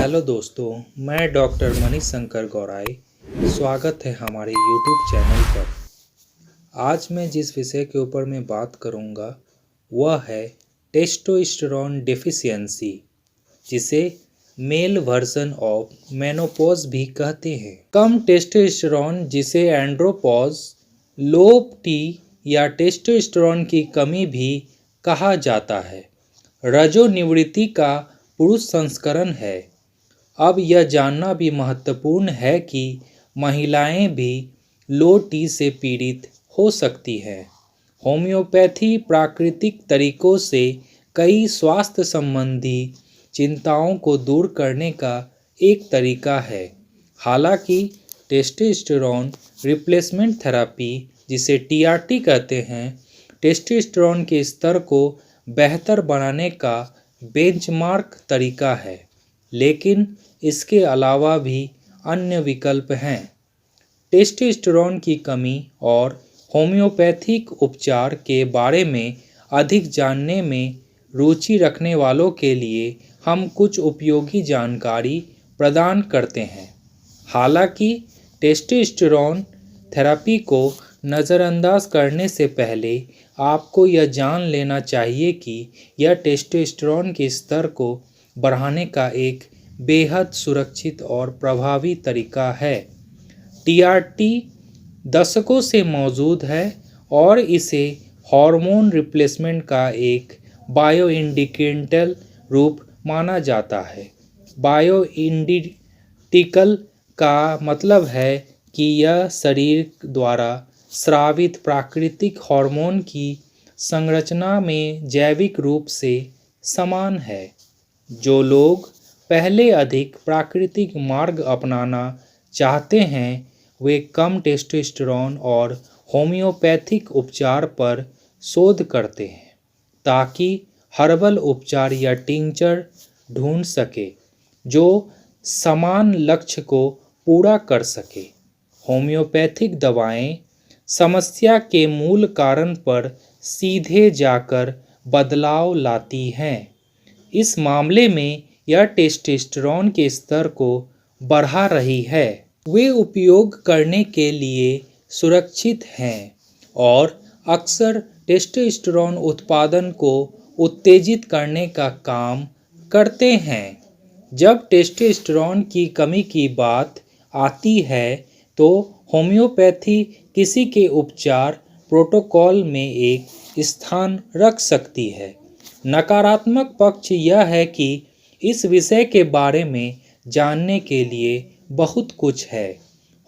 Hello दोस्तों, मैं doctor Manish Shankar Gaurai. स्वागत है हमारे यूट्यूब चैनल पर। आज मैं जिस विषय के ऊपर मैं बात करूंगा वह है टेस्टोस्टेरोन डेफिशिएंसी, जिसे मेल वर्जन ऑफ मेनोपॉज भी कहते हैं। कम टेस्टोस्टेरोन, जिसे एंड्रोपॉज, लो टी या टेस्टोस्टेरोन की कमी भी कहा जाता है, रजोनिवृत्ति का पुरुष संस्करण है। अब यह जानना भी महत्वपूर्ण है कि महिलाएं भी लो टी से पीड़ित हो सकती हैं। होम्योपैथी प्राकृतिक तरीकों से कई स्वास्थ्य संबंधी चिंताओं को दूर करने का एक तरीका है। हालांकि टेस्टोस्टेरोन रिप्लेसमेंट थेरेपी, जिसे टीआरटी कहते हैं, टेस्टोस्टेरोन के स्तर को बेहतर बनाने का बेंचमार्क तरीका है, लेकिन इसके अलावा भी अन्य विकल्प हैं। टेस्टोस्टेरोन की कमी और होम्योपैथिक उपचार के बारे में अधिक जानने में रुचि रखने वालों के लिए हम कुछ उपयोगी जानकारी प्रदान करते हैं। हालांकि टेस्टोस्टेरोन थेरेपी को नज़रअंदाज करने से पहले आपको यह जान लेना चाहिए कि यह टेस्टोस्टेरोन के स्तर को बढ़ाने का एक बेहद सुरक्षित और प्रभावी तरीका है। टीआरटी दशकों से मौजूद है और इसे हार्मोन रिप्लेसमेंट का एक बायोइंडिकेटल रूप माना जाता है। बायोइंडिकल का मतलब है कि यह शरीर द्वारा स्रावित प्राकृतिक हार्मोन की संरचना में जैविक रूप से समान है। जो लोग पहले अधिक प्राकृतिक मार्ग अपनाना चाहते हैं, वे कम टेस्टोस्टेरोन और होम्योपैथिक उपचार पर शोध करते हैं, ताकि हर्बल उपचार या टिंचर ढूंढ सके जो समान लक्ष्य को पूरा कर सके। होम्योपैथिक दवाएं समस्या के मूल कारण पर सीधे जाकर बदलाव लाती हैं। इस मामले में यह टेस्टोस्टेरोन के स्तर को बढ़ा रही है। वे उपयोग करने के लिए सुरक्षित हैं और अक्सर टेस्टोस्टेरोन उत्पादन को उत्तेजित करने का काम करते हैं। जब टेस्टोस्टेरोन की कमी की बात आती है तो होम्योपैथी किसी के उपचार प्रोटोकॉल में एक स्थान रख सकती है। नकारात्मक पक्ष यह है कि इस विषय के बारे में जानने के लिए बहुत कुछ है।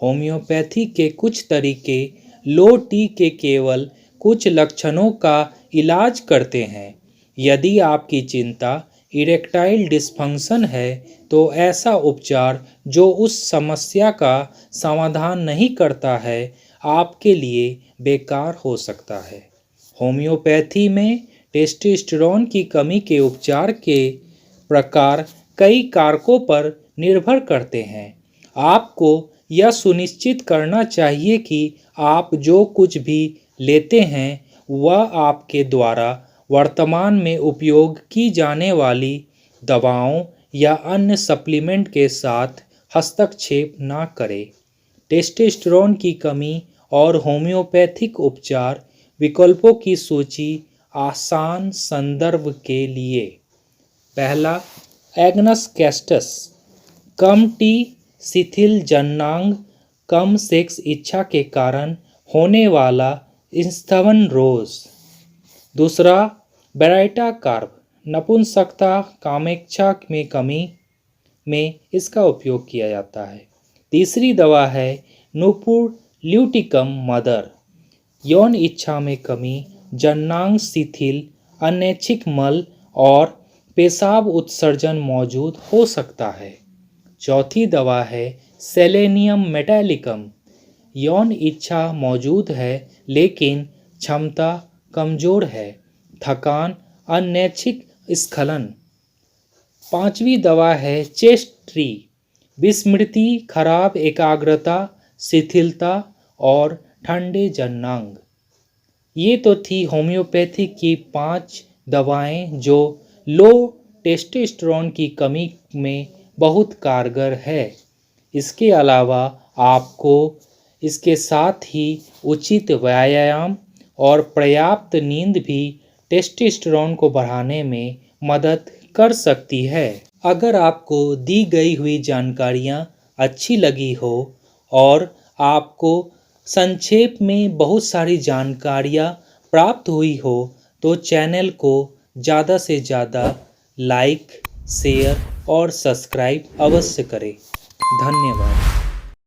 होम्योपैथी के कुछ तरीके लो टी के केवल कुछ लक्षणों का इलाज करते हैं। यदि आपकी चिंता इरेक्टाइल डिस्फंक्शन है तो ऐसा उपचार जो उस समस्या का समाधान नहीं करता है, आपके लिए बेकार हो सकता है। होम्योपैथी में टेस्टोस्टेरोन की कमी के उपचार के प्रकार कई कारकों पर निर्भर करते हैं। आपको यह सुनिश्चित करना चाहिए कि आप जो कुछ भी लेते हैं वह आपके द्वारा वर्तमान में उपयोग की जाने वाली दवाओं या अन्य सप्लीमेंट के साथ हस्तक्षेप न करे। टेस्टोस्टेरोन की कमी और होम्योपैथिक उपचार विकल्पों की सूची आसान संदर्भ के लिए। पहला, एग्नस कैस्टस, कम टी, शिथिल जननांग, कम सेक्स इच्छा के कारण होने वाला स्तवन रोग। दूसरा, बेराइटा कार्प, नपुंसकता कामेच्छा में कमी में इसका उपयोग किया जाता है। तीसरी दवा है नूपुर ल्यूटिकम मदर, यौन इच्छा में कमी, जननांग शिथिल, अनैच्छिक मल और पेशाब उत्सर्जन मौजूद हो सकता है। चौथी दवा है सेलेनियम मेटालिकम, यौन इच्छा मौजूद है लेकिन क्षमता कमजोर है, थकान, अनैच्छिक स्खलन। पांचवी दवा है चेस्ट ट्री, विस्मृति, खराब एकाग्रता, शिथिलता और ठंडे जननांग। ये तो थी होम्योपैथी की 5 दवाएं जो लो टेस्टोस्टेरोन की कमी में बहुत कारगर है। इसके अलावा आपको इसके साथ ही उचित व्यायाम और पर्याप्त नींद भी टेस्टोस्टेरोन को बढ़ाने में मदद कर सकती है। अगर आपको दी गई हुई जानकारियाँ अच्छी लगी हो और आपको संक्षेप में बहुत सारी जानकारियाँ प्राप्त हुई हो तो चैनल को ज़्यादा से ज़्यादा लाइक, शेयर और सब्सक्राइब अवश्य करें। धन्यवाद।